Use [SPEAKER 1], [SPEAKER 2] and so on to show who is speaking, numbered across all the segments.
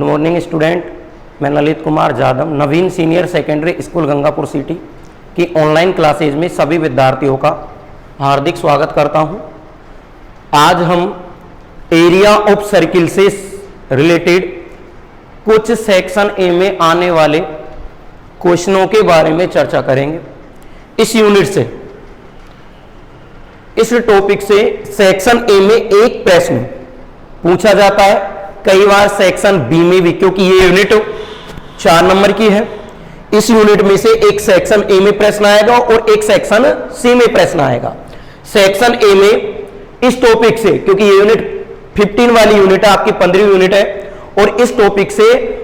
[SPEAKER 1] Good morning student, मैं Lalit Kumar Jadav Naveen senior secondary school Gangapur city की online classes में सभी विद्यार्थियों का हार्दिक स्वागत करता हूं। आज हम एरिया ऑफ सर्किल से रिलेटेड कुछ सेक्शन ए में आने वाले क्वेश्चनों के बारे में चर्चा करेंगे। इस यूनिट से, इस टॉपिक से सेक्शन ए में एक प्रश्न पूछा जाता है, कई बार सेक्शन बी में भी, क्योंकि ये यूनिट 4 नंबर की है। इस यूनिट में से एक सेक्शन ए में प्रश्न आएगा और एक सेक्शन सी में प्रश्न आएगा। सेक्शन ए में इस टॉपिक से, क्योंकि ये यूनिट 15 वाली यूनिट है, आपकी 15वीं यूनिट है, और इस टॉपिक से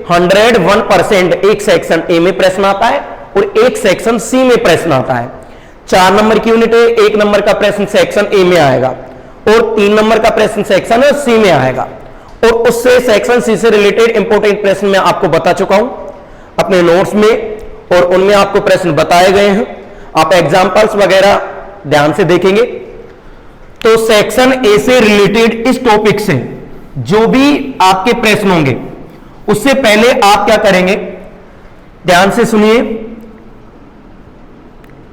[SPEAKER 1] 101% एक सेक्शन ए में प्रश्न आता है और एक सेक्शन सी में प्रश्न आता है। 4 नंबर की यूनिट है, 1 नंबर का प्रश्न सेक्शन ए में आएगा और 3 नंबर का प्रश्न सेक्शन सी में आएगा। और उससे सेक्शन सी से रिलेटेड इंपॉर्टेंट प्रश्न मैं आपको बता चुका हूं अपने नोट्स में, और उनमें आपको प्रश्न बताए गए हैं। आप एग्जांपल्स वगैरह ध्यान से देखेंगे। तो सेक्शन ए से रिलेटेड इस टॉपिक से जो भी आपके प्रश्न होंगे, उससे पहले आप क्या करेंगे, ध्यान से सुनिए।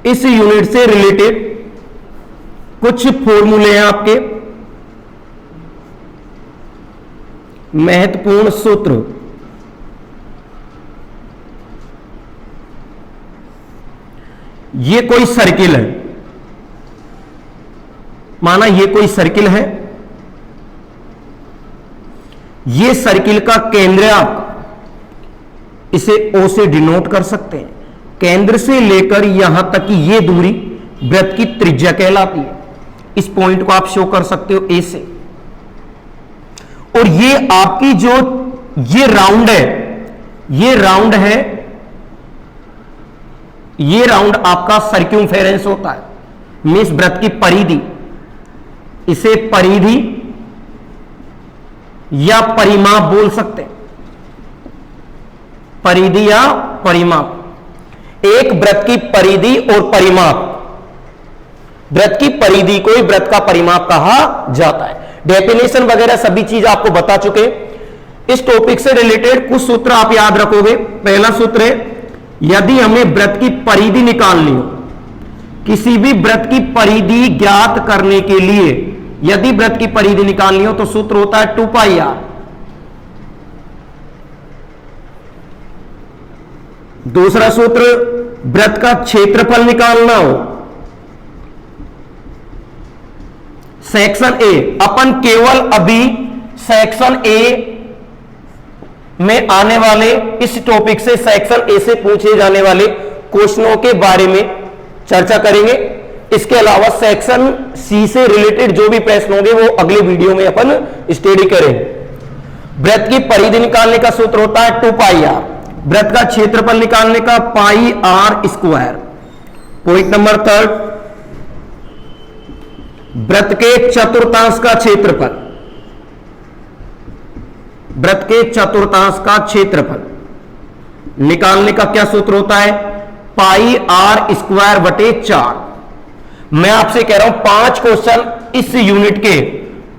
[SPEAKER 1] इस यूनिट से रिलेटेड कुछ फॉर्मूले हैं आपके, महत्वपूर्ण सूत्र। ये कोई सर्किल है, माना ये कोई सर्किल है, ये सर्किल का केंद्र आप इसे O से डिनोट कर सकते हैं। केंद्र से लेकर यहां तक की ये दूरी वृत्त की त्रिज्या कहलाती है। इस पॉइंट को आप शो कर सकते हो A से। और ये आपकी जो ये राउंड है, ये राउंड है, ये राउंड आपका सर्क्यूमफेरेंस होता है, मींस वृत्त की परिधि। इसे परिधि या परिमाप बोल सकते हैं, परिधि या परिमाप। एक वृत्त की परिधि और परिमाप, वृत्त की परिधि को ही वृत्त का परिमाप कहा जाता है। डेफिनेशन वगैरह सभी चीज आपको बता चुके। इस टॉपिक से रिलेटेड कुछ सूत्र आप याद रखोगे। पहला सूत्र है, यदि हमें वृत्त की परिधि निकालनी हो, किसी भी वृत्त की परिधि ज्ञात करने के लिए यदि वृत्त की परिधि निकालनी हो तो सूत्र होता है 2πr। दूसरा सूत्र, वृत्त का क्षेत्रफल निकालना हो, सेक्शन ए, अपन केवल अभी सेक्शन ए में आने वाले इस टॉपिक से, सेक्शन ए से पूछे जाने वाले क्वेश्चनों के बारे में चर्चा करेंगे। इसके अलावा सेक्शन सी से रिलेटेड जो भी प्रश्न होंगे वो अगले वीडियो में अपन स्टडी करेंगे। वृत्त की परिधि निकालने का सूत्र होता है 2πr, वृत्त का क्षेत्रफल निकालने का πr²। पॉइंट नंबर 3, वृत्त के चतुर्थांश का क्षेत्रफल, वृत्त के चतुर्थांश का क्षेत्रफल निकालने का क्या सूत्र होता है, πr²/4। मैं आपसे कह रहा हूं 5 क्वेश्चन इस यूनिट के,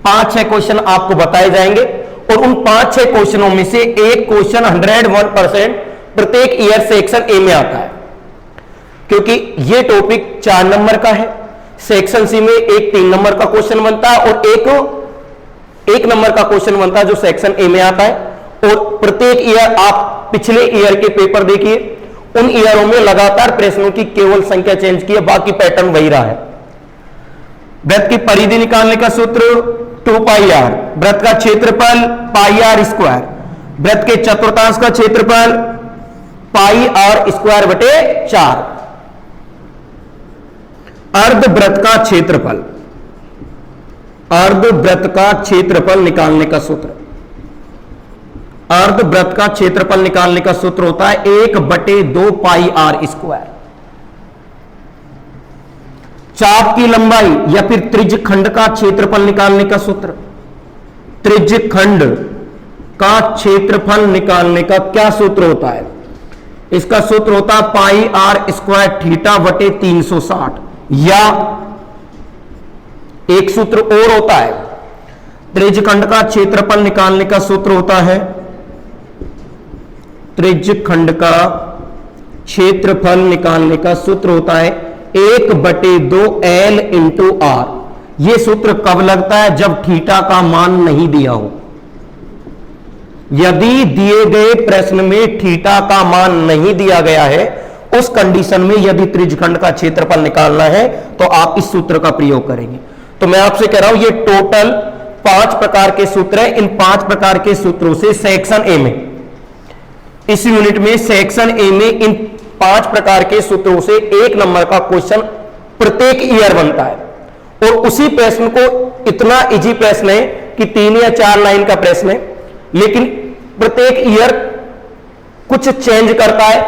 [SPEAKER 1] 5-6 क्वेश्चन आपको बताए जाएंगे और उन 5-6 क्वेश्चनों में से एक क्वेश्चन 101% प्रत्येक ईयर सेक्शन ए में आता है, क्योंकि यह टॉपिक 4 नंबर का है। सेक्शन सी में एक 3 नंबर का क्वेश्चन बनता है और एक नंबर का क्वेश्चन बनता है जो सेक्शन ए में आता है। और प्रत्येक ईयर आप पिछले ईयर के पेपर देखिए, उन ईयरों में लगातार प्रश्नों की केवल संख्या चेंज की है, बाकी पैटर्न वही रहा है। वृत्त की परिधि निकालने का सूत्र 2πr, वृत्त का क्षेत्रफल πr², वृत्त के चतुर्थांश का क्षेत्रफल πr²/4। अर्धवृत्त का क्षेत्रफल, अर्धवृत्त का क्षेत्रफल निकालने का सूत्र, अर्धवृत्त का क्षेत्रफल निकालने का सूत्र होता है 1/2πr²। चाप की लंबाई या फिर त्रिज्यखंड का क्षेत्रफल निकालने का सूत्र, त्रिज्यखंड का क्षेत्रफल निकालने का क्या सूत्र होता है, इसका सूत्र होता है πr²θ/360। या एक सूत्र और होता है, त्रिज्यखंड का क्षेत्रफल निकालने का सूत्र होता है त्रिज्यखंड का क्षेत्रफल निकालने का सूत्र होता है 1/2 L इंटू आर। यह सूत्र कब लगता है? जब थीटा का मान नहीं दिया हो। यदि दिए गए प्रश्न में थीटा का मान नहीं दिया गया है, उस कंडीशन में यदि त्रिज्यखंड का क्षेत्रफल निकालना है तो आप इस सूत्र का प्रयोग करेंगे। तो मैं आपसे कह रहा हूं ये टोटल 5 प्रकार के सूत्र है। इन 5 प्रकार के सूत्रों से सेक्शन ए में, इस यूनिट में सेक्शन ए में इन 5 प्रकार के सूत्रों से 1 नंबर का क्वेश्चन प्रत्येक ईयर बनता है। और उसी प्रश्न को, इतना इजी प्रश्न है कि 3 या 4 लाइन का प्रश्न है, लेकिन प्रत्येक ईयर कुछ चेंज करता है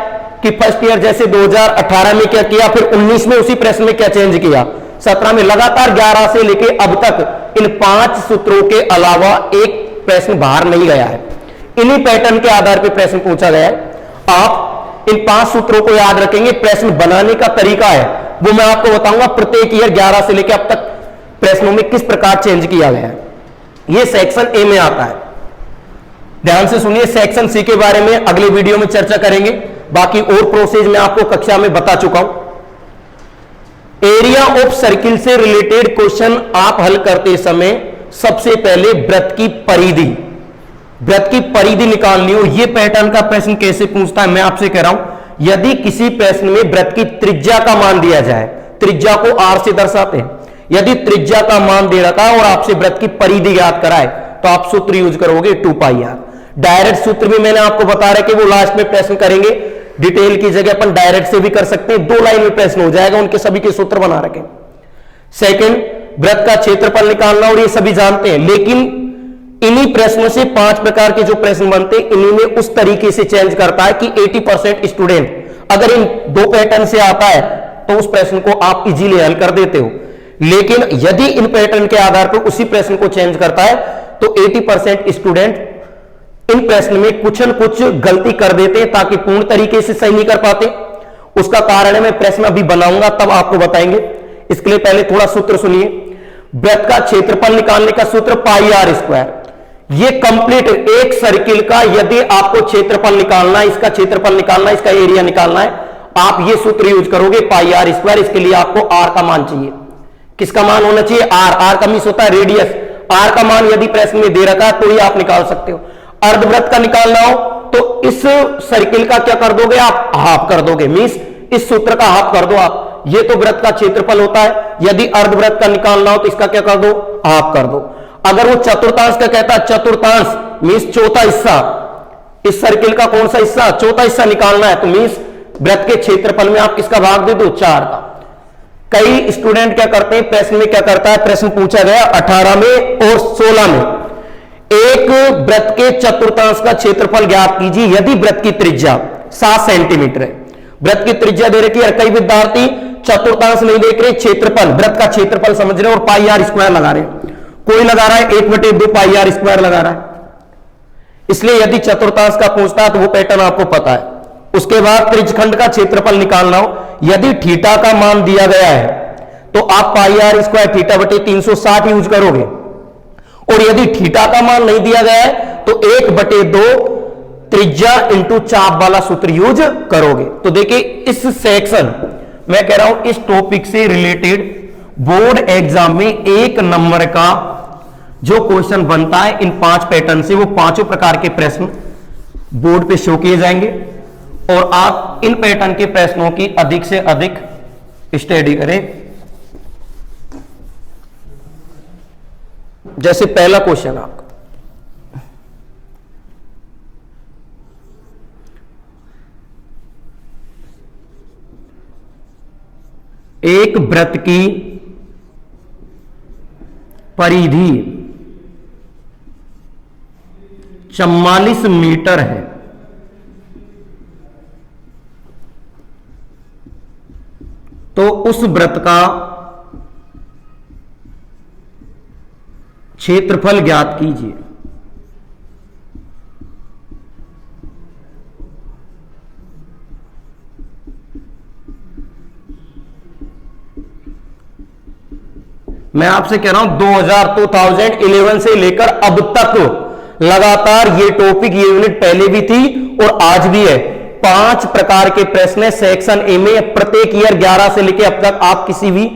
[SPEAKER 1] कि फर्स्ट ईयर जैसे 2018 में क्या किया, फिर 19 में उसी प्रश्न में क्या चेंज किया, 17 में, लगातार 11 से लेके अब तक इन 5 सूत्रों के अलावा एक प्रश्न बाहर नहीं गया है। इन्हीं पैटर्न के आधार पर प्रश्न पूछा गया है। आप इन 5 सूत्रों को याद रखेंगे। प्रश्न बनाने का तरीका है वो मैं आपको बताऊंगा। प्रत्येक ईयर 11 से लेकर अब तक प्रश्नों में किस प्रकार चेंज किया गया है, यह सेक्शन ए में आता है। ध्यान से सुनिए। सेक्शन सी के बारे में अगले वीडियो में चर्चा करेंगे। बाकी और प्रोसेस मैं आपको कक्षा में बता चुका हूं। एरिया ऑफ सर्किल से रिलेटेड क्वेश्चन आप हल करते समय सबसे पहले वृत्त की परिधि निकालनी हो। यह पैटर्न का प्रश्न कैसे पूछता है मैं आपसे कह रहा हूं। यदि किसी प्रश्न में वृत्त की त्रिज्या का मान दिया जाए, त्रिज्या को आर से दर्शाते हैं, यदि त्रिज्या का मान दे रखा है और आपसे वृत्त की परिधि ज्ञात कराए तो आप सूत्र यूज करोगे 2πr। डायरेक्ट सूत्र भी मैंने आपको बता रहा कि वो लास्ट में प्रश्न करेंगे। डिटेल की जगह अपन डायरेक्ट से भी कर सकते हैं। 2 लाइन में प्रश्न हो जाएगा, उनके सभी के सूत्र बना रखे। सेकंड, वृत्त का क्षेत्रफल निकालना, और ये सभी जानते हैं, लेकिन इन्हीं प्रश्नों से 5 प्रकार के जो प्रश्न बनते हैं, इन्हीं में उस तरीके से चेंज करता है कि 80% स्टूडेंट अगर इन 2 पैटर्न से आता है तो उस प्रश्न को आप इजीली हल कर देते हो। लेकिन यदि इन पैटर्न के आधार पर उसी प्रश्न को चेंज करता है तो 80% स्टूडेंट इन प्रश्न में कुछ न कुछ गलती कर देते हैं, ताकि पूर्ण तरीके से सही नहीं कर पाते। उसका कारण है, मैं प्रश्न अभी बनाऊंगा तब आपको बताएंगे। इसके लिए पहले थोड़ा सूत्र सुनिए। वृत्त का क्षेत्रफल निकालने का सूत्र πr²। ये कंप्लीट एक सर्किल का यदि आपको क्षेत्रफल निकालना है, इसका क्षेत्रफल निकालना है, इसका एरिया निकालना है, आप ये सूत्र यूज करोगे πr²। इसके लिए आपको r का मान चाहिए। किसका मान होना चाहिए? r का मीन्स होता है रेडियस। r का मान यदि प्रश्न में दे रखा है तो ही आप निकाल सकते हो। अर्धवृत्त का निकालना हो तो इस सर्किल का क्या कर दोगे आप? हाफ कर दोगे, मींस इस सूत्र का हाफ कर दो आप। ये तो वृत्त का क्षेत्रफल होता है। यदि अर्धवृत्त का निकालना हो तो इसका क्या कर दो? हाफ कर दो। अगर वो चतुर्थांश का कहता है, चतुर्थांश मींस चौथा हिस्सा, इस सर्किल का कौन सा हिस्सा? चौथा हिस्सा निकालना है, तो मींस वृत्त के क्षेत्रफल में आप किसका भाग दे दो? 4 का। कई स्टूडेंट क्या करते हैं, प्रश्न में क्या करता है, प्रश्न पूछा गया 18 में और 16 में, एक वृत्त के चतुर्थांश का क्षेत्रफल ज्ञात कीजिए यदि वृत्त की त्रिज्या 7 सेंटीमीटर है। वृत्त की त्रिज्या दे रखी है, कई विद्यार्थी चतुर्थांश नहीं देख रहे, क्षेत्रफल, वृत्त का क्षेत्रफल समझ रहे और πr² लगा रहे। कोई लगा रहा है 1/2 πr² लगा रहा है। इसलिए यदि चतुर्थांश का पूछता है तो वो पैटर्न आपको पता है। उसके बाद त्रिज्यखंड का क्षेत्रफल निकालना हो, यदि थीटा का मान दिया गया है तो आप πr² θ/360 यूज करोगे, और यदि थीटा का मान नहीं दिया गया है तो 1/2 त्रिज्या इंटू चाप वाला सूत्र यूज करोगे। तो देखिए इस सेक्शन, मैं कह रहा हूं इस टॉपिक से रिलेटेड बोर्ड एग्जाम में 1 नंबर का जो क्वेश्चन बनता है इन 5 पैटर्न से, वो 5 प्रकार के प्रश्न बोर्ड पे शो किए जाएंगे और आप इन पैटर्न के प्रश्नों की अधिक से अधिक स्टडी करें। जैसे पहला क्वेश्चन आपका, एक वृत्त की परिधि 44 मीटर है, तो उस वृत्त का क्षेत्रफल ज्ञात कीजिए। मैं आपसे कह रहा हूं 2011 से लेकर अब तक लगातार ये टॉपिक, ये यूनिट पहले भी थी और आज भी है। 5 प्रकार के प्रश्न है सेक्शन ए में, प्रत्येक ईयर 11 से लेकर अब तक। आप किसी भी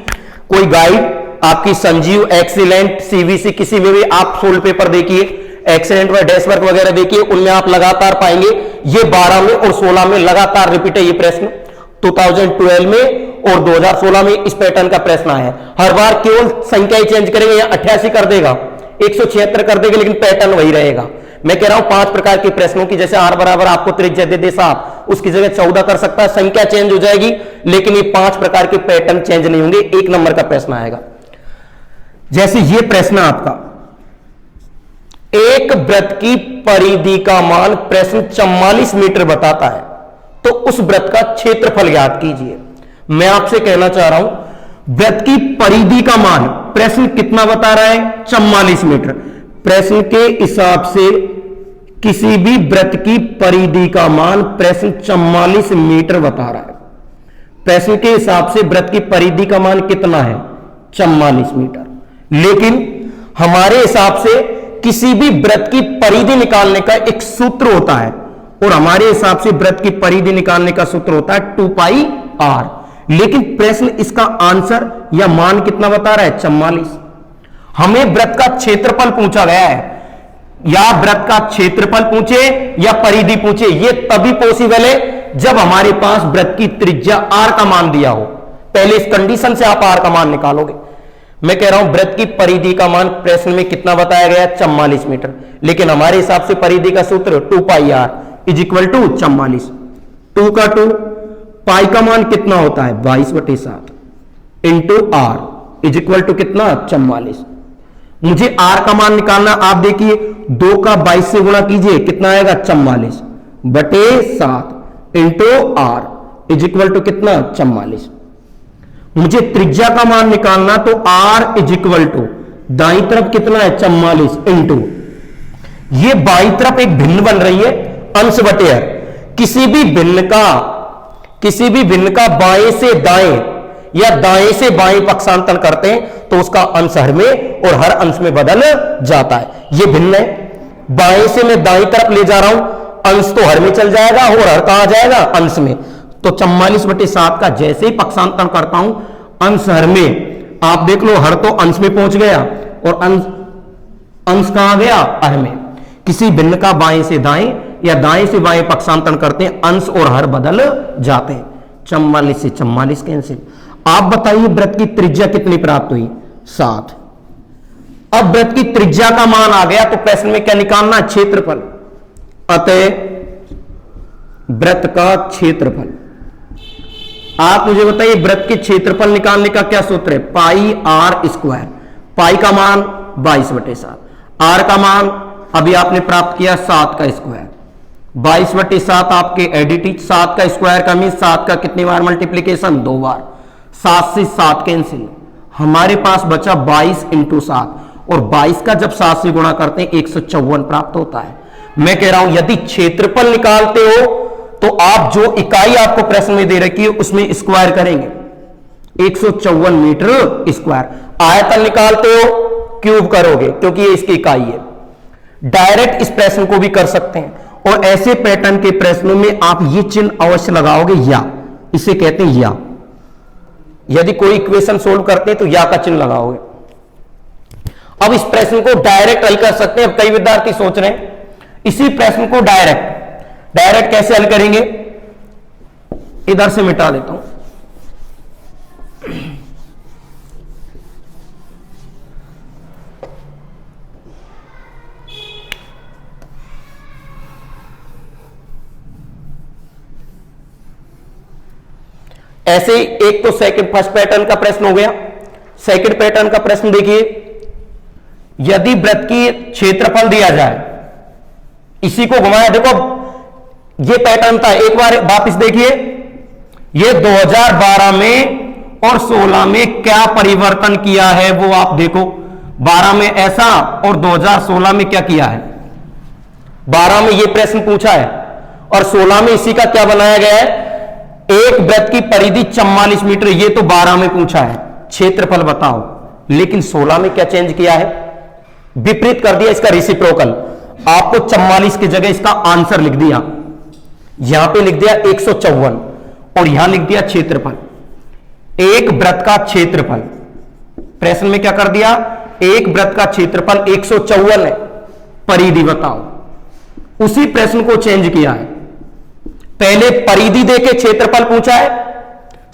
[SPEAKER 1] कोई गाइड आपकी संजीव, एक्सीलेंट, सीवीसी किसी में भी आप सोल्व पेपर देखिए, एक्सीलेंट में डेस्क वर्क वगैरह देखिए, उनमें आप लगातार पाएंगे ये 12 में और 16 में लगातार रिपीट है ये प्रश्न। 2012 में और 2016 में इस पैटर्न का प्रश्न आया है। हर बार केवल संख्या ही चेंज करेंगे, या 88 कर देगा, 176 कर देगा, लेकिन पैटर्न वही रहेगा। मैं कह रहा हूं 5 प्रकार के प्रश्नों की, जैसे r बराबर आपको त्रिज्या दे दे साहब, उसकी जगह 14 कर सकता है, संख्या चेंज हो जाएगी, लेकिन ये 5 प्रकार के पैटर्न चेंज नहीं होंगे। 1 नंबर का प्रश्न आएगा। जैसे ये प्रश्न आपका, एक वृत्त की परिधि का मान प्रश्न 44 मीटर बताता है, तो उस वृत्त का क्षेत्रफल ज्ञात कीजिए। मैं आपसे कहना चाह रहा हूं वृत्त की परिधि का मान प्रश्न कितना बता रहा है, 44 मीटर। प्रश्न के हिसाब से किसी भी वृत्त की परिधि का मान प्रश्न 44 मीटर बता रहा है। प्रश्न के हिसाब से वृत्त की परिधि का मान कितना है, 44 मीटर। लेकिन हमारे हिसाब से किसी भी वृत्त की परिधि निकालने का एक सूत्र होता है, और हमारे हिसाब से वृत्त की परिधि निकालने का सूत्र होता है 2πr। लेकिन प्रश्न इसका आंसर या मान कितना बता रहा है, 44। हमें वृत्त का क्षेत्रफल पूछा गया है, या वृत्त का क्षेत्रफल पूछे या परिधि पूछे, यह तभी पॉसिबल है जब हमारे पास वृत्त की त्रिज्या r का मान दिया हो। पहले इस कंडीशन से आप r का मान निकालोगे। मैं कह रहा हूं वृत्त की परिधि का मान प्रश्न में कितना बताया गया, 44 मीटर, लेकिन हमारे हिसाब से परिधि का सूत्र 2πr इज इक्वल टू 44। 2 का 2, पाई का मान कितना होता है, 22/7 into r is equal to कितना, 44। मुझे r का मान निकालना, आप देखिए 2 का 22 से गुणा कीजिए, कितना आएगा, 44/7 into r is equal to कितना, 44। मुझे त्रिज्या का मान निकालना, तो r इज इक्वल टू दाईं तरफ कितना है, 44 इंटू, ये बाईं तरफ एक भिन्न बन रही है, अंश बटे हर। किसी भी भिन्न का बाएं से दाएं या दाएं से बाएं पक्षांतर करते हैं तो उसका अंश हर में और हर अंश में बदल जाता है। ये भिन्न है, बाएं से मैं दाईं तरफ ले जा रहा हूं, अंश तो हर में चल जाएगा और हर कहां जाएगा, अंश में। तो 44/7 का जैसे ही पक्षांतर करता हूं अंश हर में, आप देख लो हर तो अंश में पहुंच गया और अंश कहां गया, हर में। किसी भिन्न का बाएं से दाएं या दाएं से बाएं पक्षांतर करते हैं, अंश और हर बदल जाते हैं। 44 से 44 कैंसिल। आप बताइए वृत्त की त्रिज्या कितनी प्राप्त हुई, 7। अब वृत्त की त्रिज्या का मान आ गया, तो प्रश्न में क्या निकालना, क्षेत्रफल। अतः वृत्त का क्षेत्रफल, आप मुझे बताइए वृत्त के क्षेत्रफल निकालने का क्या सूत्र है, πr²। पाई का मान 22/7, r का मान अभी आपने प्राप्त किया 7 का स्क्वायर। 22/7 आपके एडिटी, 7 का स्क्वायर का मीन 7 का कितनी बार मल्टीप्लीकेशन, 2 बार। 7 से 7 कैंसिल, हमारे पास बचा 22 इंटू 7, और 22 का जब 7 से गुणा करते हैं 154 प्राप्त होता है। मैं कह रहा हूं यदि क्षेत्रफल निकालते हो तो आप जो इकाई आपको प्रश्न में दे रखी है उसमें स्क्वायर करेंगे, 154 मीटर स्क्वायर। आयतन निकालते हो क्यूब करोगे, क्योंकि ये इसकी इकाई है। डायरेक्ट इस प्रश्न को भी कर सकते हैं, और ऐसे पैटर्न के प्रश्नों में आप ये चिन्ह अवश्य लगाओगे, या, इसे कहते हैं या। यदि कोई इक्वेशन सोल्व करते हैं तो या का चिन्ह लगाओगे। अब इस प्रश्न को डायरेक्ट हल कर सकते हैं। अब कई विद्यार्थी सोच रहे हैं इसी प्रश्न को डायरेक्ट कैसे हल करेंगे, इधर से मिटा देता हूं। ऐसे एक तो फर्स्ट पैटर्न का प्रश्न हो गया। सेकंड पैटर्न का प्रश्न देखिए, यदि वृत्त की क्षेत्रफल दिया जाए, इसी को घुमाया, देखो ये पैटर्न था, एक बार वापस देखिए, ये 2012 में और 16 में क्या परिवर्तन किया है वो आप देखो। 12 में ऐसा और 2016 में क्या किया है। 12 में ये प्रश्न पूछा है और 16 में इसी का क्या बनाया गया है, एक वृत्त की परिधि 44 मीटर, ये तो 12 में पूछा है, क्षेत्रफल बताओ। लेकिन 16 में क्या चेंज किया है, विपरीत कर दिया, इसका रेसिप्रोकल। आपको 44 की जगह इसका आंसर लिख दिया, यहां पे लिख दिया 154 और यहां लिख दिया क्षेत्रफल। एक वृत्त का क्षेत्रफल, प्रश्न में क्या कर दिया, एक वृत्त का क्षेत्रफल 154 है, परिधि बताओ। उसी प्रश्न को चेंज किया है, पहले परिधि देके क्षेत्रफल पूछा है,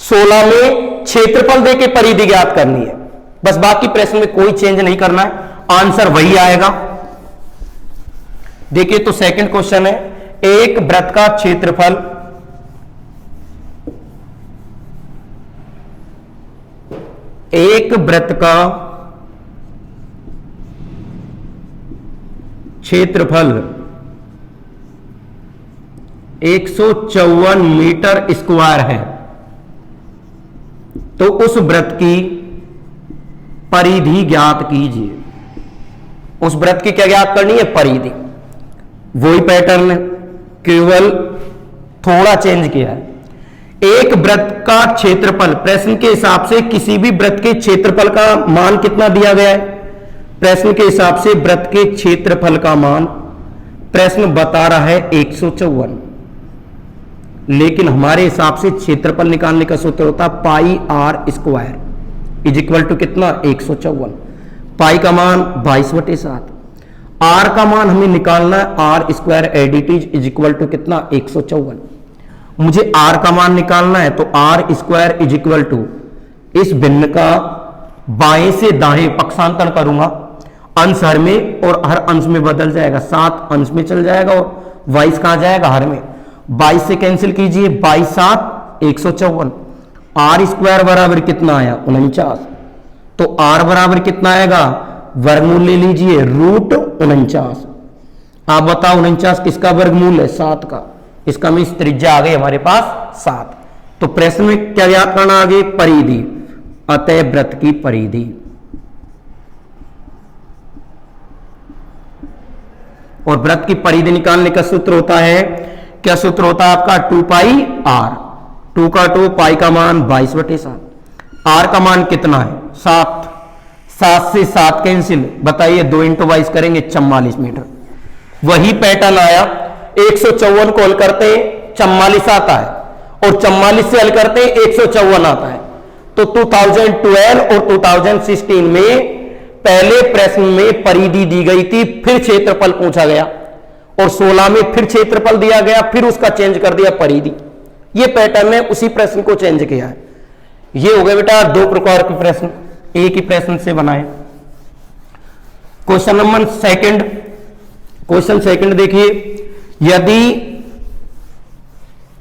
[SPEAKER 1] 16 में क्षेत्रफल देके परिधि ज्ञात करनी है, बस बाकी प्रश्न में कोई चेंज नहीं करना है, आंसर वही आएगा। देखिए तो सेकंड क्वेश्चन है, एक वृत्त का क्षेत्रफल एक वृत्त का क्षेत्रफल 154 मीटर स्क्वायर है, तो उस वृत्त की परिधि ज्ञात कीजिए। उस वृत्त की क्या ज्ञात करनी है, परिधि। वही पैटर्न है, केवल थोड़ा चेंज किया है। एक वृत्त का क्षेत्रफल, प्रश्न के हिसाब से किसी भी वृत्त के क्षेत्रफल का मान कितना दिया गया है, प्रश्न के हिसाब से वृत्त के क्षेत्रफल का मान प्रश्न बता रहा है 154, लेकिन हमारे हिसाब से क्षेत्रफल निकालने का सूत्र होता है pi r square is equal to कितना, 154। पाई का मान 22/7, आर का मान हमें निकालना है R square additive is equal to कितना, 154। मुझे आर का मान निकालना है तो R square is equal to, इस भिन्न का बाएं से दाएं पक्षांतर करूंगा, अंश हर में और हर अंश में बदल जाएगा, 7 अंश में चल जाएगा और 22 कहां जाएगा, हर में। 22 से कैंसिल कीजिए, 22 7 154। आर स्क्वायर बराबर कितना आया, 49। तो आर बराबर कितना आएगा, वर्गमूल ले लीजिए √49। आप बताओ 49 किसका वर्गमूल है, 7 का। इसका मीन त्रिज्या आ गई हमारे पास 7। तो प्रश्न में क्या ज्ञात करना, आगे परिधि, अतः वृत्त की परिधि। और वृत्त की परिधि निकालने का सूत्र होता है, क्या सूत्र होता है आपका, 2 पाई आर, 2 का 2, पाई का मान 22/7, आर का मान कितना है 7, 7 से 7 कैंसिल, बताइए 2 × 22 करेंगे 44 मीटर। वही पैटर्न आया, 154 को हल करते हैं 44 आता है, और 44 से हल करते हैं 154 आता है। तो 2012 और 2016 में पहले प्रश्न में परिधि दी गई थी, फिर क्षेत्रफल पूछा गया, और 16 में फिर क्षेत्रफल दिया गया, फिर उसका चेंज कर दिया परिधि। ये पैटर्न है, उसी प्रश्न को चेंज किया है। ये हो गए बेटा 2 प्रकार के प्रश्न, एक ही प्रश्न से बनाए। Question number second, question second देखिए, यदि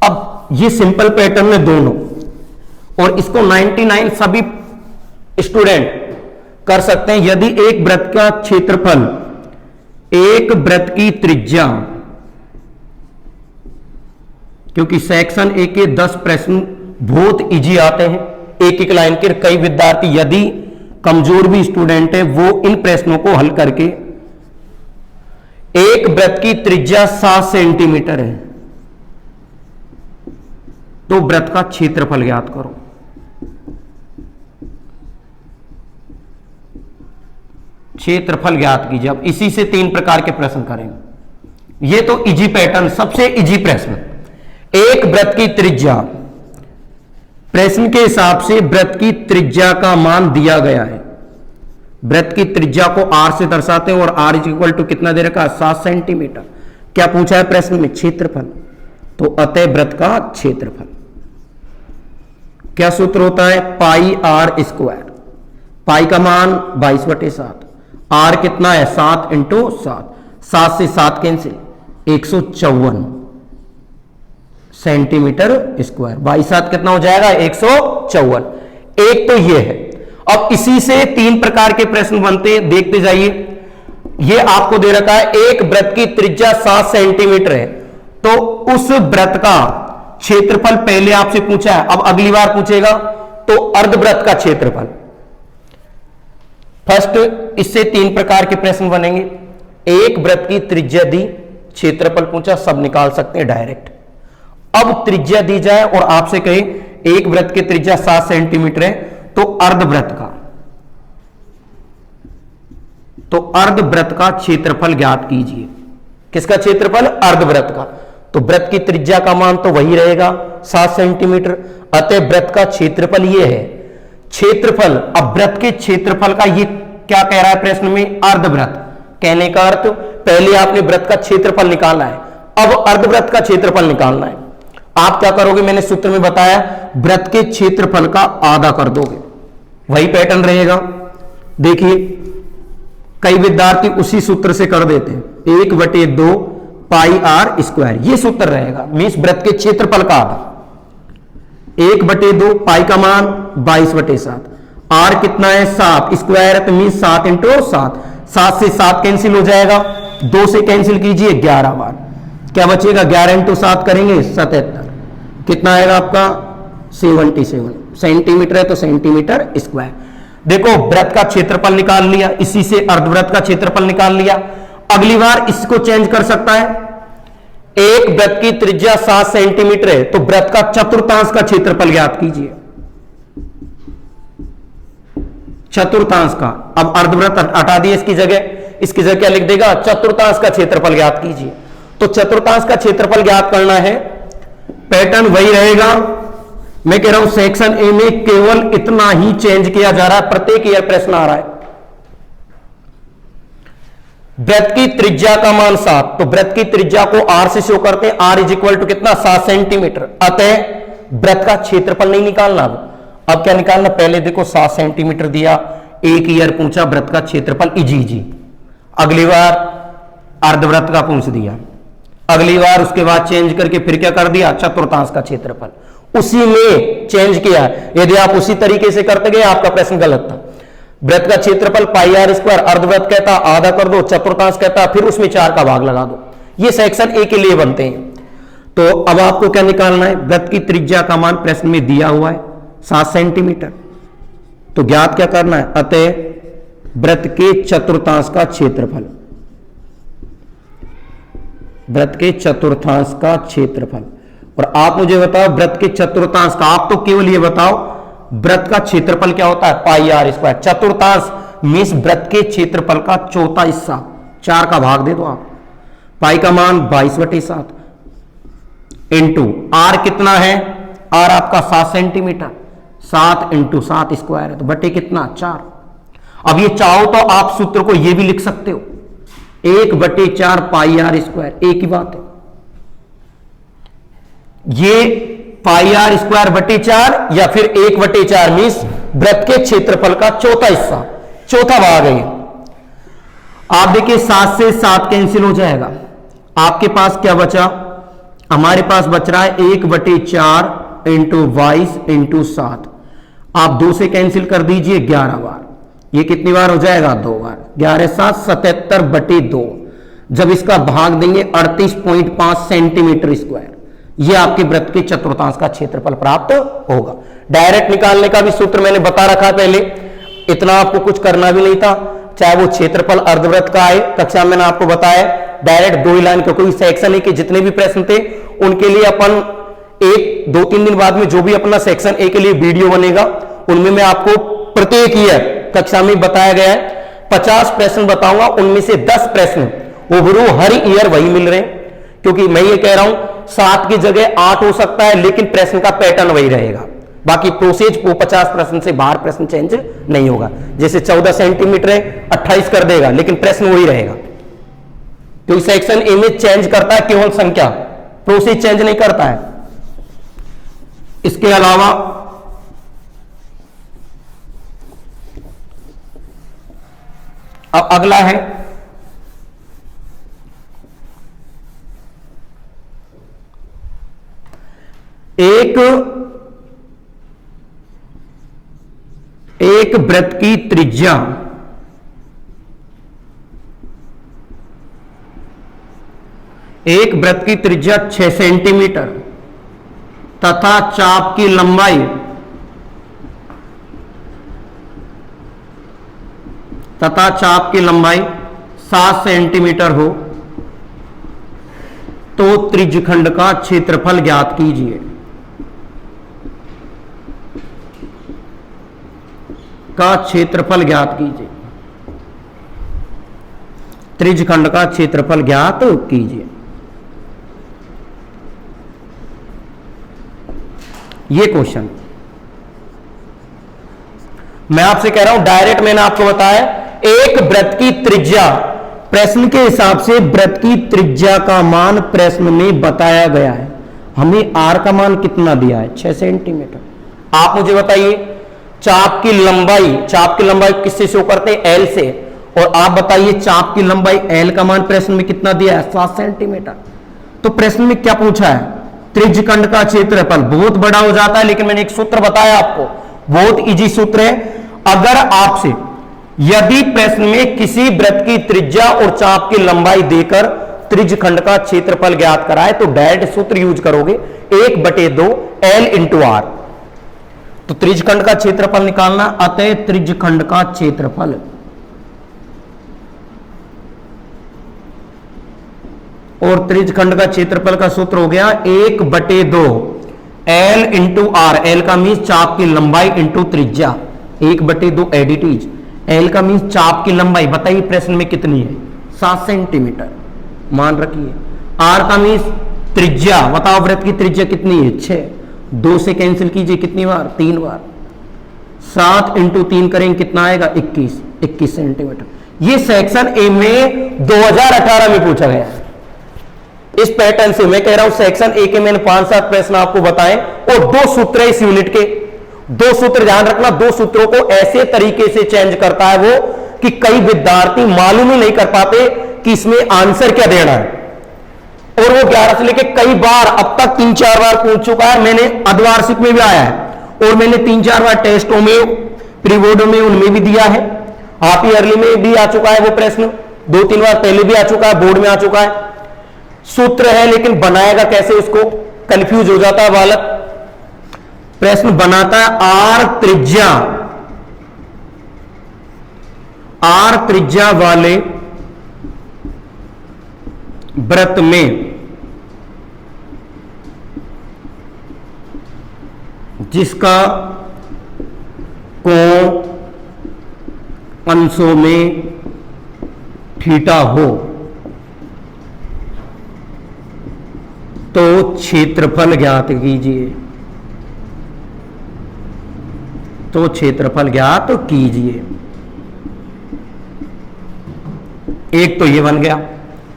[SPEAKER 1] अब ये सिंपल पैटर्न है दोनों, और इसको 99 सभी स्टूडेंट कर सकते हैं। यदि एक वृत्त का क्षेत्रफल, एक वृत्त की त्रिज्या, क्योंकि सेक्शन ए के 10 प्रश्न बहुत इजी आते हैं, एक एक लाइन के, कई विद्यार्थी यदि कमजोर भी स्टूडेंट है वो इन प्रश्नों को हल करके, एक वृत्त की त्रिज्या 7 सेंटीमीटर है, तो वृत्त का क्षेत्रफल ज्ञात करो। क्षेत्रफल ज्ञात कीजिए। अब इसी से 3 प्रकार के प्रश्न करेंगे। ये तो इजी पैटर्न, सबसे इजी प्रश्न। एक वृत्त की त्रिज्या, प्रश्न के हिसाब से वृत्त की त्रिज्या का मान दिया गया है। वृत्त की त्रिज्या को r से दर्शाते हैं, और r इज इक्वल टू कितना दे रखा है, 7 सेंटीमीटर। क्या पूछा है प्रश्न में, क्षेत्रफल, तो अतः वृत्त का क्षेत्रफल। क्या सूत्र होता है, पाई आर स्क्वायर, पाई का मान 22/7, आर कितना है 7 × 7, 7 से 7 कैंसिल, 154 सेंटीमीटर स्क्वायर, 22/7 कितना हो जाएगा, 154। एक तो ये है। अब इसी से 3 प्रकार के प्रश्न बनते हैं, देखते जाइए। ये आपको दे रखा है, एक वृत्त की त्रिज्या 7 सेंटीमीटर है, तो उस वृत्त का क्षेत्रफल पहले आपसे पूछा है, अब अगली बार पूछेगा तो अर्धवृत्त का क्षेत्रफल। फर्स्ट, इससे 3 प्रकार के प्रश्न बनेंगे। एक वृत्त की त्रिज्या दी, क्षेत्रफल पूछा, सब निकाल सकते हैं डायरेक्ट। अब त्रिज्या दी जाए और आपसे कहे एक वृत्त की त्रिज्या 7 सेंटीमीटर है, तो अर्धवृत्त का, तो अर्धवृत्त का क्षेत्रफल ज्ञात कीजिए। किसका क्षेत्रफल? अर्धवृत्त का। तो वृत्त की त्रिज्या का मान तो वही रहेगा 7 सेंटीमीटर, अतः वृत्त का क्षेत्रफल ये है। क्षेत्रफल, अब वृत्त के क्षेत्रफल का ये क्या कह रहा है प्रश्न में? अर्धवृत्त। कहने का अर्थ पहले आपने वृत्त का क्षेत्रफल निकाला है, अब अर्धवृत्त का क्षेत्रफल निकालना है। आप क्या करोगे? मैंने सूत्र में बताया, वृत्त के क्षेत्रफल का आधा कर दोगे, वही पैटर्न रहेगा। देखिए कई विद्यार्थी उसी सूत्र से कर देते हैं, 1/2 पाई आर स्क्वायर, ये सूत्र रहेगा। मीन्स वृत्त के क्षेत्रफल का आधा, 1/2 पाई का मान 22/7, आर कितना है? 7, स्क्वायर है तो मीन्स 7 × 7, 7 से 7 कैंसिल हो जाएगा, 2 से कैंसिल कीजिए 11 बार, क्या बचेगा? 11 × 7 करेंगे 77, कितना आएगा आपका? 77 सेंटीमीटर है तो सेंटीमीटर स्क्वायर। देखो वृत्त का क्षेत्रफल निकाल लिया, इसी से अर्धवृत्त का क्षेत्रफल निकाल लिया। अगली बार इसको चेंज कर सकता है। एक वृत्त की त्रिज्या 7 सेंटीमीटर है तो वृत्त का चतुर्थांश का क्षेत्रफल ज्ञात कीजिए, चतुर्थांश का। अब अर्धवृत्त हटा दिए इसकी जगह क्या लिख देगा? चतुर्थांश का क्षेत्रफल ज्ञात कीजिए। तो चतुर्थांश का क्षेत्रफल ज्ञात करना है, पैटर्न वही रहेगा। मैं कह रहा हूं सेक्शन ए में केवल इतना ही चेंज किया जा रहा है, प्रत्येक ईयर प्रश्न आ रहा है। वृत्त की त्रिज्या का मान 7, तो वृत्त की त्रिज्या को r से शो करते हैं, r इज इक्वल टू कितना? 7 सेंटीमीटर। अतः वृत्त का क्षेत्रफल नहीं निकालना, अब क्या निकालना? पहले देखो 7 सेंटीमीटर दिया, एक ईयर पूछा वृत्त का क्षेत्रफल इजी, अगली बार अर्धवृत्त का पूछ दिया, अगली बार उसके बाद चेंज करके फिर क्या कर दिया? चतुर्थांश का क्षेत्रफल, उसी में चेंज किया। यदि आप उसी तरीके से करते गए आपका प्रश्न गलत था। वृत्त का क्षेत्रफल पाई आर स्क्वायर, अर्धवृत्त कहता आधा कर दो, चतुर्थांश कहता फिर उसमें 4 का भाग लगा दो। ये सेक्शन ए के लिए बनते हैं। तो अब आपको क्या निकालना है? वृत्त की त्रिज्या का मान प्रश्न में दिया हुआ है 7 सेंटीमीटर, तो ज्ञात क्या करना है? अतः वृत्त के चतुर्थांश का क्षेत्रफल, वृत्त के चतुर्थांश का क्षेत्रफल। और आप मुझे बताओ वृत्त के चतुर्थांश का, आप तो केवल ये बताओ वृत्त का क्षेत्रफल क्या होता है? Pi r square. चतुर्थांश मीन्स वृत्त के क्षेत्रफल का चौथा हिस्सा, 4 का भाग दे दो आप। पाई का मान 22/7 इंटू आर कितना है? आर आपका 7 सेंटीमीटर, 7 × 7 स्क्वायर है तो बटे कितना? 4। अब ये चाहो तो आप सूत्र को ये भी लिख सकते हो, 1/4 पाई आर स्क्वायर, एक ही बात है। ये पाई आर स्क्वायर बटे 4 या फिर 1/4 मीन्स वृत्त के क्षेत्रफल का चौथा हिस्सा, चौथा भाग है। आप देखिए 7 से 7 कैंसिल हो जाएगा, आपके पास क्या बचा? हमारे पास बच रहा है 1/4 × 22 × 7। आप 2 से कैंसिल कर दीजिए 11 बार, ये कितनी बार हो जाएगा? 2 बार। 11 7 77/2। जब इसका भाग देंगे 38.5 सेंटीमीटर स्क्वायर, ये आपके वृत्त के चतुर्थांश का क्षेत्रफल प्राप्त होगा। डायरेक्ट निकालने का भी सूत्र मैंने बता रखा पहले, इतना आपको कुछ करना भी नहीं था। चाहे वो क्षेत्रफल अर्धवृत्त का आए, कक्षा में मैंने आपको बताया डायरेक्ट 2 ही लाइन, क्योंकि सेक्शन ए के जितने भी प्रश्न थे उनके लिए अपन 1-2-3 दिन बाद में जो भी अपना सेक्शन ए के लिए वीडियो बनेगा उनमें मैं आपको प्रत्येक ईयर कक्षा में बताया गया है 50 प्रश्न बताऊंगा, उनमें से 10 प्रश्न ओवरू हर ईयर वही मिल रहे हैं। क्योंकि मैं ये कह रहा हूं 7 की जगह 8 हो सकता है, लेकिन प्रश्न का पैटर्न वही रहेगा। बाकी प्रोसेज वो 50 प्रश्न से बाहर प्रश्न चेंज नहीं होगा। जैसे 14 सेंटीमीटर है 28 कर देगा, लेकिन प्रश्न वही रहेगा। क्योंकि सेक्शन ए में चेंज करता है केवल संख्या, प्रोसेज चेंज नहीं करता है। इसके अलावा अब अगला है एक वृत्त की त्रिज्या एक वृत्त की त्रिज्या 6 सेंटीमीटर तथा चाप की लंबाई तथा चाप की लंबाई 7 सेंटीमीटर हो तो त्रिज्यखंड का क्षेत्रफल ज्ञात कीजिए। का क्षेत्रफल ज्ञात कीजिए। त्रिज्यखंड का क्षेत्रफल ज्ञात कीजिए। ये क्वेश्चन मैं आपसे कह रहा हूं, डायरेक्ट मैंने आपको बताया एक वृत्त की त्रिज्या, प्रश्न के हिसाब से वृत्त की त्रिज्या का मान प्रश्न में बताया गया है। हमें आर का मान कितना दिया है? 6 सेंटीमीटर। आप मुझे बताइए चाप की लंबाई किससे शो करते हैं? एल से। और आप बताइए चाप की लंबाई एल का मान प्रश्न में कितना दिया है? 7 सेंटीमीटर। तो प्रश्न में क्या पूछा है? त्रिज्यखंड का क्षेत्रफल। बहुत बड़ा हो जाता है, लेकिन मैंने एक सूत्र बताया आपको, बहुत इजी सूत्र है। अगर आपसे यदि प्रश्न में किसी वृत्त की त्रिज्या और चाप की लंबाई देकर त्रिज्यखंड का क्षेत्रफल ज्ञात कराए तो डायरेक्ट सूत्र यूज करोगे 1/2 L इंटू आर। तो त्रिज्यखंड का क्षेत्रफल निकालना, अतः त्रिज्यखंड का क्षेत्रफल और त्रिज्यखंड का क्षेत्रफल का सूत्र हो गया 1/2 L इंटू आर। एल का मीन्स चाप की लंबाई इंटू त्रिज्या, 1/2 एडिटीज। एल का मीन्स चाप की लंबाई, बताइए प्रश्न में कितनी है? 7 सेंटीमीटर मान रखिए। आर का मीन्स त्रिज्या, बताओ वृत्त की त्रिज्या कितनी है? 6। 2 से कैंसिल कीजिए, कितनी बार? 3 बार। 7 इंटू 3 करेंगे कितना आएगा? 21 सेंटीमीटर। ये सेक्शन ए में 2018 में पूछा गया है। इस पैटर्न से मैं कह रहा हूं सेक्शन ए के मैंने 5-7 प्रश्न आपको बताए और 2 सूत्र है इस यूनिट के। 2 सूत्र ध्यान रखना, 2 सूत्रों को ऐसे तरीके से चेंज करता है वो कि कई विद्यार्थी मालूम ही नहीं कर पाते कि इसमें आंसर क्या देना है। और वो 11 से लेके कई बार अब तक 3-4 बार पूछ चुका है। मैंने अर्धवार्षिक में भी आया है और मैंने 3-4 बार टेस्टों में, प्री बोर्ड में, उनमें भी दिया है। हाफ ईयरली में भी आ चुका है वो प्रश्न, 2-3 बार पहले भी आ चुका है, बोर्ड में आ चुका है। सूत्र है लेकिन बनाएगा कैसे, उसको कंफ्यूज हो जाता है बालक। प्रश्न बनाता है आर त्रिज्या वाले वृत्त में जिसका कोण अंशों में थीटा हो तो क्षेत्रफल ज्ञात कीजिए। तो क्षेत्रफल ज्ञात कीजिए। एक तो ये बन गया।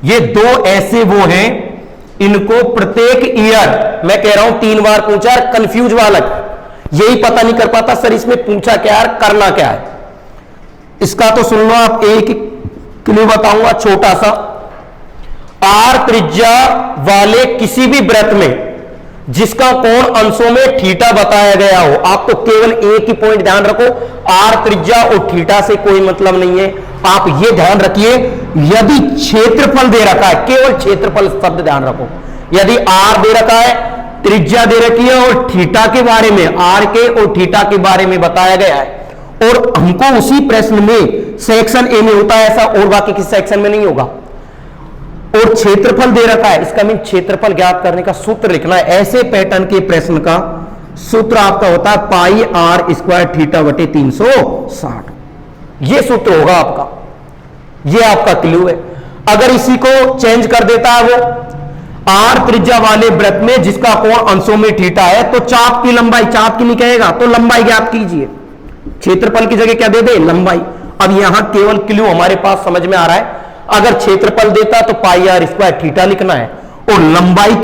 [SPEAKER 1] ये 2 ऐसे वो हैं, इनको प्रत्येक ईयर मैं कह रहा हूं 3 बार पूछा। कंफ्यूज बालक यही पता नहीं कर पाता सर इसमें पूछा क्या है, करना क्या है। इसका तो सुन लो आप, एक क्लू बताऊंगा छोटा सा। आर त्रिज्या वाले किसी भी वृत्त में जिसका कोण अंशों में थीटा बताया गया हो, आप तो केवल एक ही पॉइंट ध्यान रखो, आर त्रिज्या और थीटा से कोई मतलब नहीं है। आप ये ध्यान रखिए यदि क्षेत्रफल दे रखा है, केवल क्षेत्रफल शब्द ध्यान रखो। यदि आर दे रखा है, त्रिज्या दे रखी है और थीटा के बारे में, आर के और थीटा के बारे में बताया गया है और हमको उसी प्रश्न में सेक्शन ए में होता है ऐसा, और बाकी किसी सेक्शन में नहीं होगा। और क्षेत्रफल दे रखा है, इसका मीन क्षेत्रफल ज्ञात करने का सूत्र लिखना है। ऐसे पैटर्न के प्रश्न का सूत्र आपका होता है पाई आर स्क्वायर थीटा बटे 360। ये सूत्र होगा आपका, ये आपका क्लू है। अगर इसी को चेंज कर देता है वो, आर त्रिज्या वाले वृत्त में जिसका कोण अंशों में थीटा है, तो चाप की लंबाई, चाप की नहीं कहेगा तो लंबाई ज्ञात कीजिए। क्षेत्रफल की जगह क्या दे दे? लंबाई। अब यहां केवल क्लू हमारे पास समझ में आ रहा है। अगर क्षेत्रफल देता तो पाई आर स्क्वायर थीटा लिखना है, और लंबाई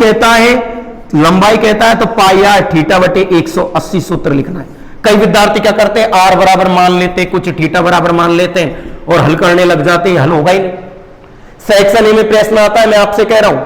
[SPEAKER 1] कहता है तो पाई आर थीटा बटे 180 सूत्र लिखना है। कई विद्यार्थी क्या करते हैं, आर बराबर मान लेते हैं, कुछ थीटा बराबर मान लेते हैं और हल करने लग जाते हैं, हल होगा ही नहीं। सेक्शन ए में प्रश्न आता है, मैं आपसे कह रहा हूं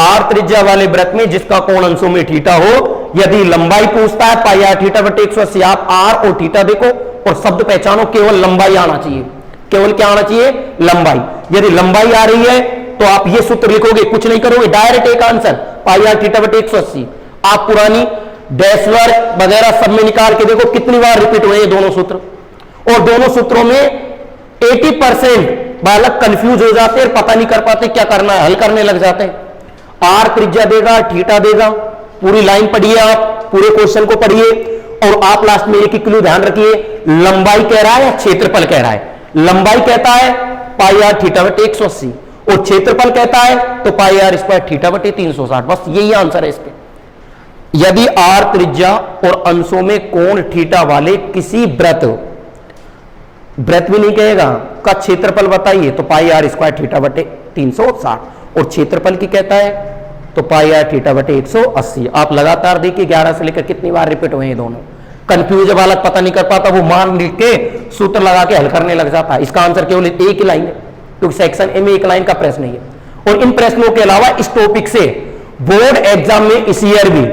[SPEAKER 1] आर त्रिज्या वाले वृत्त में जिसका कोण अंशों में थीटा हो, यदि लंबाई पूछता है पाई आर थीटा बटे 180, आप आर और थीटा देखो और शब्द पहचानो, केवल लंबाई आना चाहिए। केवल क्या आना चाहिए? लंबाई। यदि लंबाई आ रही है तो आप ये सूत्र लिखोगे, कुछ नहीं करोगे, डायरेक्ट एक आंसर पाई आर थीटा बटे 180। आप पुरानी डैश वर्क वगैरह सब में निकाल के देखो कितनी बार रिपीट हुए ये दोनों सूत्र, और दोनों सूत्रों में 80% बालक कंफ्यूज हो जाते हैं, पता नहीं कर पाते क्या करना है, हल करने लग जाते हैं। आर त्रिज्या देगा, थीटा देगा, पूरी लाइन पढ़िए आप, पूरे क्वेश्चन को पढ़िए और आप लास्ट में एक ही क्लू ध्यान रखिए, लंबाई कह रहा है या क्षेत्रफल कह रहा है। लंबाई कहता है पाई आर थीटा बटे 180 और क्षेत्रफल कहता है तो पाई आर स्क्वायर थीटा बटे 360। बस यही आंसर है इसके। यदि आर त्रिज्या और अंशों में कोण थीटा वाले किसी वृत्त भी नहीं कहेगा का क्षेत्रफल बताइए तो पाई आर स्क्वायर थीटा बटे 360 और क्षेत्रफल की कहता है तो पाई आर थीटा बटे 180। आप लगातार देखिए 11 से लेकर कितनी बार रिपीट हुए हैं दोनों। कंफ्यूज बालक पता नहीं कर पाता, वो मान लिख के सूत्र लगा के हल करने लग जाता है। इसका आंसर केवल एक ही लाइन है क्योंकि सेक्शन ए में एक लाइन का प्रश्न ही है। और इन प्रश्नों के अलावा इस टॉपिक से बोर्ड एग्जाम में इस ईयर भी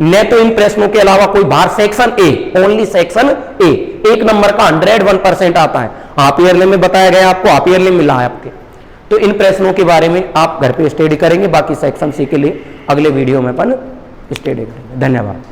[SPEAKER 1] न तो इन प्रश्नों के अलावा कोई बाहर section A, only section A 1 number का 101% आता है। हाफ ईयरली में बताया गया आपको, हाफ ईयरली मिला है आपके। तो इन प्रश्नों के बारे में आप घर पे स्टडी करेंगे, बाकी सेक्शन सी के लिए अगले वीडियो में अपन स्टडी करेंगे। धन्यवाद।